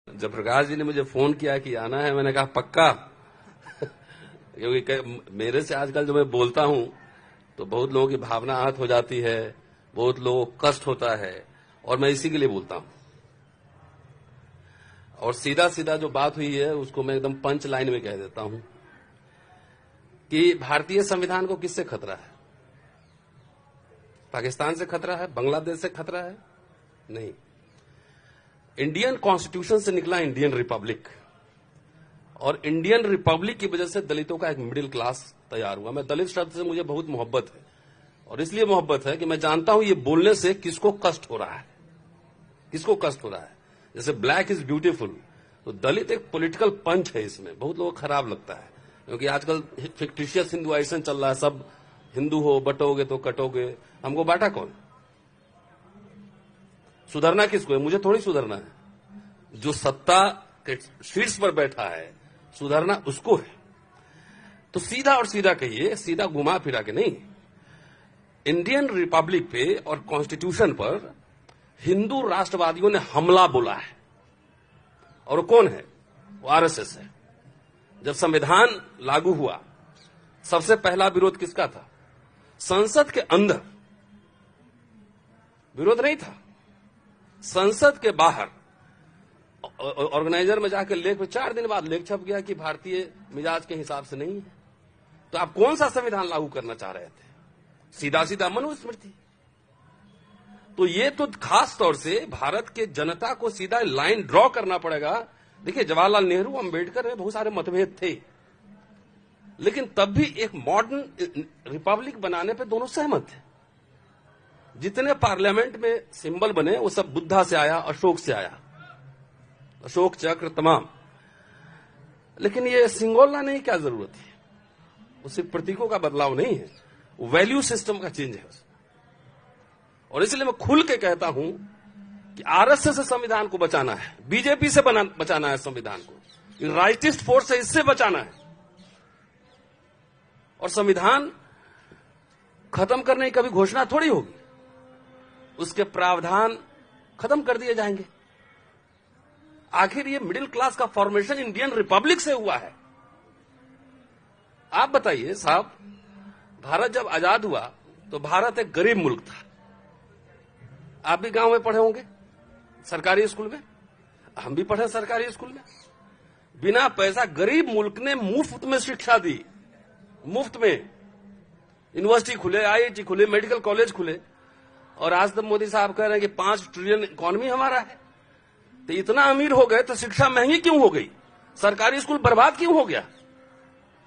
जब प्रकाश जी ने मुझे फोन किया कि आना है, मैंने कहा पक्का। क्योंकि मेरे से आजकल जो मैं बोलता हूं तो बहुत लोगों की भावना आहत हो जाती है, बहुत लोगों को कष्ट होता है, और मैं इसी के लिए बोलता हूं। और सीधा सीधा जो बात हुई है उसको मैं एकदम पंच लाइन में कह देता हूं कि भारतीय संविधान को किससे खतरा है? पाकिस्तान से खतरा है? बांग्लादेश से खतरा है? नहीं। इंडियन कॉन्स्टिट्यूशन से निकला इंडियन रिपब्लिक, और इंडियन रिपब्लिक की वजह से दलितों का एक मिडिल क्लास तैयार हुआ। मैं दलित शब्द से मुझे बहुत मोहब्बत है, और इसलिए मोहब्बत है कि मैं जानता हूं ये बोलने से किसको कष्ट हो रहा है, किसको कष्ट हो रहा है। जैसे ब्लैक इज ब्यूटीफुल, तो दलित एक पॉलिटिकल पंच है, इसमें बहुत लोगों को खराब लगता है, क्योंकि आजकल फिक्टिशियस हिंदुआइजेशन चल रहा है। सब हिंदू हो, बटोगे तो कटोगे। हमको बांटा कौन? सुधरना किसको है? मुझे थोड़ी सुधरना है। जो सत्ता के शीर्ष पर बैठा है, सुधरना उसको है। तो सीधा और सीधा कहिए, सीधा घुमा फिरा के नहीं। इंडियन रिपब्लिक पे और कॉन्स्टिट्यूशन पर हिंदू राष्ट्रवादियों ने हमला बोला है, और वो कौन है? वो आरएसएस है। जब संविधान लागू हुआ, सबसे पहला विरोध किसका था? संसद के अंदर विरोध नहीं था, संसद के बाहर ऑर्गेनाइजर में जाकर लेख में 4 दिन बाद लेख छप गया कि भारतीय मिजाज के हिसाब से नहीं है। तो आप कौन सा संविधान लागू करना चाह रहे थे? सीधा सीधा मनुस्मृति। तो ये तो खास तौर से भारत के जनता को सीधा लाइन ड्रॉ करना पड़ेगा। देखिए, जवाहरलाल नेहरू, अंबेडकर में बहुत सारे मतभेद थे, लेकिन तब भी एक मॉडर्न रिपब्लिक बनाने पे दोनों सहमत थे। जितने पार्लियामेंट में सिंबल बने वो सब बुद्धा से आया, अशोक से आया, अशोक चक्र तमाम। लेकिन ये सिंगल लाने की क्या जरूरत है? वो सिर्फ प्रतीकों का बदलाव नहीं है, वो वैल्यू सिस्टम का चेंज है। और इसलिए मैं खुल के कहता हूं कि आरएसएस से संविधान को बचाना है, बीजेपी से बचाना है संविधान को, राइटिस्ट फोर्स से इससे बचाना है। और संविधान खत्म करने की कभी घोषणा थोड़ी होगी, उसके प्रावधान खत्म कर दिए जाएंगे। आखिर ये मिडिल क्लास का फॉर्मेशन इंडियन रिपब्लिक से हुआ है। आप बताइए साहब, भारत जब आजाद हुआ तो भारत एक गरीब मुल्क था। आप भी गांव में पढ़े होंगे, सरकारी स्कूल में, हम भी पढ़े सरकारी स्कूल में। बिना पैसा गरीब मुल्क ने मुफ्त में शिक्षा दी, मुफ्त में। यूनिवर्सिटी खुले, आईआईटी खुले, मेडिकल कॉलेज खुले, और आज तक मोदी साहब कह रहे हैं कि 5 ट्रिलियन इकोनॉमी हमारा है। तो इतना अमीर हो गए तो शिक्षा महंगी क्यों हो गई? सरकारी स्कूल बर्बाद क्यों हो गया?